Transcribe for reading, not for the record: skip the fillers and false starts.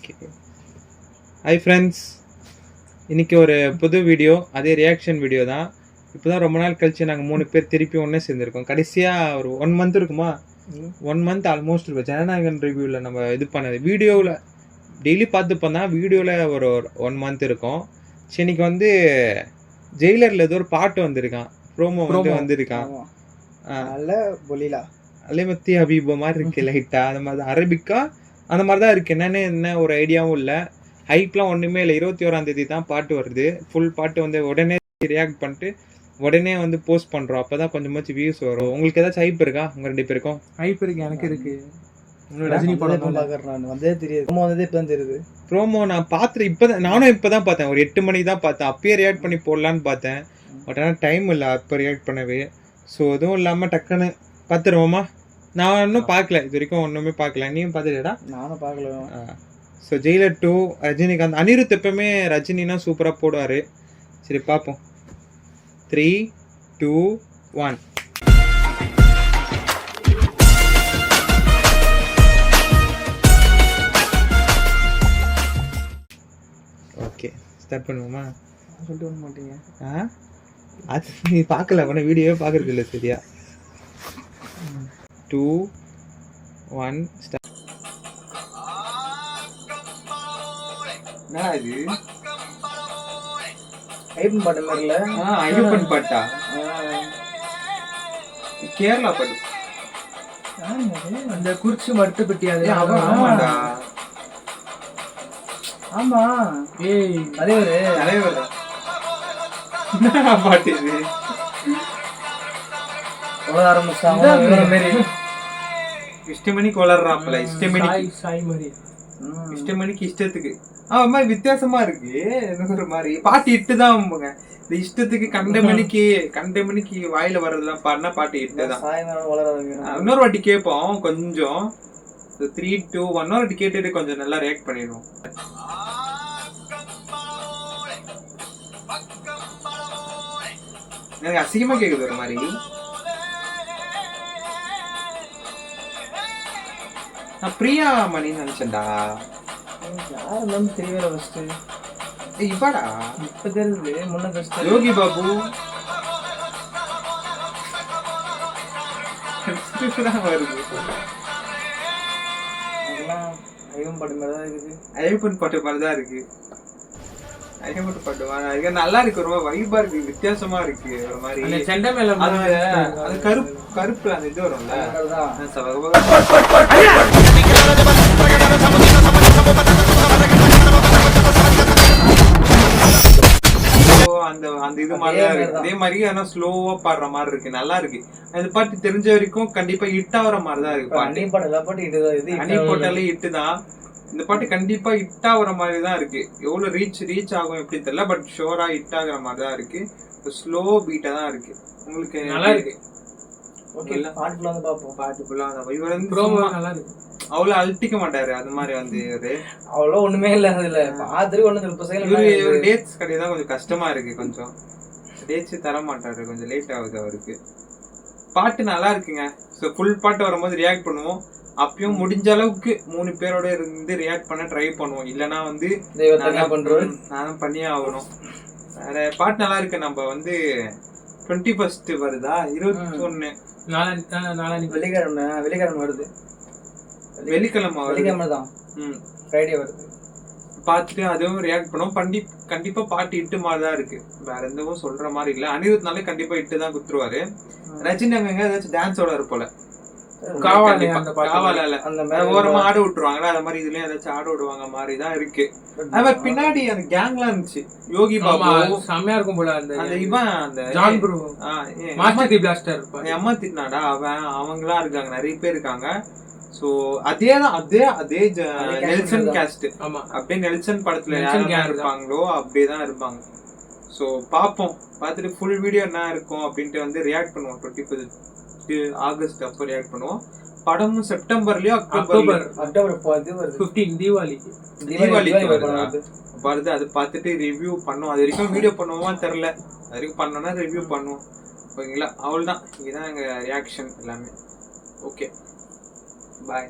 Okay. Hi friends, இன்றைக்கி ஒரு புது வீடியோ, அதே ரியாக்ஷன் வீடியோ தான். இப்போ தான் ரொம்ப நாள் கழிச்சு நாங்கள் 3 பேர் திருப்பி ஒன்றே சேர்ந்துருக்கோம். கடைசியாக ஒரு 1 மந்த் இருக்குமா, 1 மந்த் ஆல்மோஸ்ட் இருக்கும். ஜனநாயகன் ரிவ்யூவில் நம்ம இது பண்ணது வீடியோவில் டெய்லி பார்த்துப்போம் தான். வீடியோவில் ஒரு 1 மந்த் இருக்கும். சரி, இன்னைக்கு வந்து ஜெயிலரில் ஏதோ ஒரு பாட்டு வந்திருக்கான், ப்ரோமோ வந்திருக்கான். அலைமத்தி ஹபீபோ மாதிரி இருக்கு லைட்டாக. அந்த மாதிரி தான் அரபிக்கா அந்த மாதிரி தான் இருக்குது. என்ன ஒரு ஐடியாவும் இல்லை, ஹைப்லாம் ஒன்றுமே இல்லை. 21ஆம் தேதி தான் பாட்டு வருது. ஃபுல் பாட்டு வந்து உடனே ரியாக்ட் பண்ணிட்டு உடனே வந்து போஸ்ட் பண்ணுறோம். அப்போ தான் கொஞ்சமாச்சும் வியூஸ் வரும். உங்களுக்கு ஏதாச்சும் ஹைப் இருக்கா? உங்கள் 2 பேருக்கும் ஹைப் இருக்கு. எனக்கு இருக்கு. ரஜினி படம் வந்ததே தெரியாது, ப்ரோமோ வந்ததே இப்போ தான் தெரியுது. ப்ரோமோ நான் பார்த்துட்டு இப்போ தான், நானும் இப்போ தான் பார்த்தேன். ஒரு 8 மணிக்கு தான் பார்த்தேன். அப்பயே ரியாக்ட் பண்ணி போடலான்னு பார்த்தேன், பட் ஆனால் டைம் இல்லை அப்போ ரியாக்ட் பண்ணவே. ஸோ எதுவும் இல்லாமல் டக்குன்னு பார்த்துருவோமா? நான் இன்னும் பார்க்கல, இது வரைக்கும் ஒன்றுமே பார்க்கல. நீயும் பார்த்துட்டா? நானும் பார்க்கல. So Jailer 2 Rajinikanth. அனிருத் எப்பவுமே ரஜினினா சூப்பராக போடுவார். சரி பார்ப்போம். 3, 2, 1. ஓகே, ஸ்டார்ட் பண்ணுவோமா? சொல்லிட்டு வர மாட்டீங்க. அது நீ பார்க்கல, உடனே வீடியோவே பார்க்கறது இல்லை. சரியா? 2, 1 ஸ்டார்ட். என்ன இது? ஐயப்பன் பாட்டு மாதிரில? ஐயப்பன் பாட்டா? கேரளா பாட்டு. அந்த குறிச்சி மருத்து பெட்டி. அது ஆமாடா. ஆமா. ஏய் தலைவர் என்ன பாட்டு இது? இஷ்டமணிக்கு வளர்றாப்ல. இஷ்டமணிக்கு இஷ்டத்துக்கு ஒரு மாதிரி வித்தியாசமா இருக்கு. ஒரு மாதிரி பாட்டு இட்டுதான். இந்த இஷ்டத்துக்கு கண்டமணிக்கு வாயில வர்றதுலாம் பாடினா பாட்டு இட்டுதான். இன்னொரு வாட்டி கேட்போம் கொஞ்சம். 3, 2, 1 இன்னொரு வாட்டி கேட்டுட்டு கொஞ்சம் நல்லா ரியாக்ட் பண்ணிடுவோம். எனக்கு அசிங்கமா கேக்குது ஒரு மாதிரி. நான் பிரியா மணின்னு நினைச்சேன்டா. யாரும் தெரியல. ஃபர்ஸ்ட் இப்பாடா இப்ப தெரியுது. முன்ன ஃபர்ஸ்ட் யோகி பாபு வருது. அதெல்லாம் ஐயப்பன் பாட்டு மாதிரி தான் இருக்குது. ஐயப்பன் பாட்டு மாதிரி தான் இருக்கு. ஐயப்பன் பாட்டு மாதிரி நல்லா இருக்கு. ரொம்ப வைபா இருக்கு, வித்தியாசமா இருக்கு. ஒரு மாதிரி செண்டை மேல அது கருப்பு அந்த இது வரும்ல. அந்த இது மாதிரிதான் இருக்கு. அதே மாதிரி ஆனா ஸ்லோவா பாடுற மாதிரி இருக்கு. நல்லா இருக்கு. அந்த பாட்டு தெரிஞ்ச வரைக்கும் கண்டிப்பா ஹிட் ஆகுற மாதிரிதான் இருக்கு. அணி போட்டாலே ஹிட் தான். இந்த பாட்டு கண்டிப்பா ஹிட் ஆகுற மாதிரி தான் இருக்கு. எவ்வளவு ரீச் ஆகும் எப்படின்னு தெரியல, பட் ஷோரா ஹிட் ஆகுற மாதிரி தான் இருக்கு. ஸ்லோ பீட்டா தான் இருக்கு. உங்களுக்கு நல்லா இருக்கு. ஓகே, பாட்டு ஃபுல்லா வந்து பாப்போம். பாட்டு ஃபுல்லா அந்த இவர் வந்து ப்ரோமோ நல்லா இருக்கு. அவ்வளவு அழட்டிக்க மாட்டாரு. அது மாதிரி வந்து அவ்வளவு ஒண்ணுமே இல்ல. அதுல பாத்துட்டு ஒண்ணு டேட்ஸ் கிடையாது. கொஞ்சம் கஷ்டமா இருக்கு. கொஞ்சம் டேட்ஸ் தர மாட்டாரு. கொஞ்சம் லேட் ஆகுது அவருக்கு. பாட்டு நல்லா இருக்குங்க. ஸோ ஃபுல் பாட்டு வரும்போது ரியாக்ட் பண்ணுவோம். அப்பயும் முடிஞ்ச அளவுக்கு 3 பேரோட இருந்து ரியாக்ட் பண்ண ட்ரை பண்ணுவோம். இல்லைன்னா வந்து நானும் பண்ணியே ஆகணும். வேற பாட்டு நல்லா இருக்கு. நம்ம வந்து 21 வருதா? 21 வெள்ளிக்கிழமை வருது. வெள்ளிக்கிழமை தான். ஃப்ரைடே வருது. பார்த்துட்டு அதுவும் ரியாக்ட் பண்ணுவோம். கண்டிப்பா பாட்டு இட்டு மாதிரி தான் இருக்கு. வேற எதுவும் சொல்ற மாதிரி இல்ல. அனிருத்னாலே கண்டிப்பா இட்டு தான் குத்துருவாரு. ரஜினி அங்க ஏதாச்சும் டான்ஸோட இருப்போல, ஓரமா ஆட விட்டுருவாங்க. அந்த மாதிரி இதுலயும் ஏதாச்சும் ஆட விடுவாங்க மாதிரி தான் இருக்கு. அது பின்னாடி அந்த கேங்லாம் இருந்துச்சு. யோகி பாபு செம்மையா இருக்கும் போல. அந்த இவன் அந்த அம்மா திட்டினாடா அவங்கலாம் இருக்காங்க, நிறைய பேர் இருக்காங்க. சோ அதேதான் அதே நெல்சன் காஸ்ட். அப்படியே நெல்சன் படத்துல யாரெல்லாம் இருப்பாங்களோ அப்படியேதான் இருப்பாங்க. சோ பாப்போம். பார்த்துட்டு ஃபுல் வீடியோ என்ன இருக்கும் அப்படின்ட்டு வந்து ரியாக்ட் பண்ணுவோம். 25 ஆகஸ்ட் அப்போ ரியாக்ட் பண்ணுவோம். படமும் செப்டம்பர்லயோ அக்டோபர் 15 தீபாவளிக்கு வருது. அது பார்த்துட்டு ரிவ்யூ பண்ணுவோம். அது வரைக்கும் வீடியோ பண்ணுவோமா தெரியல. அது வரைக்கும் பண்ணோம்னா ரிவ்யூ பண்ணுவோம். ஓகேங்களா? அவ்வளவுதான். இதுதான் எங்க ரியாக்ஷன் எல்லாமே. ஓகே, பாய்.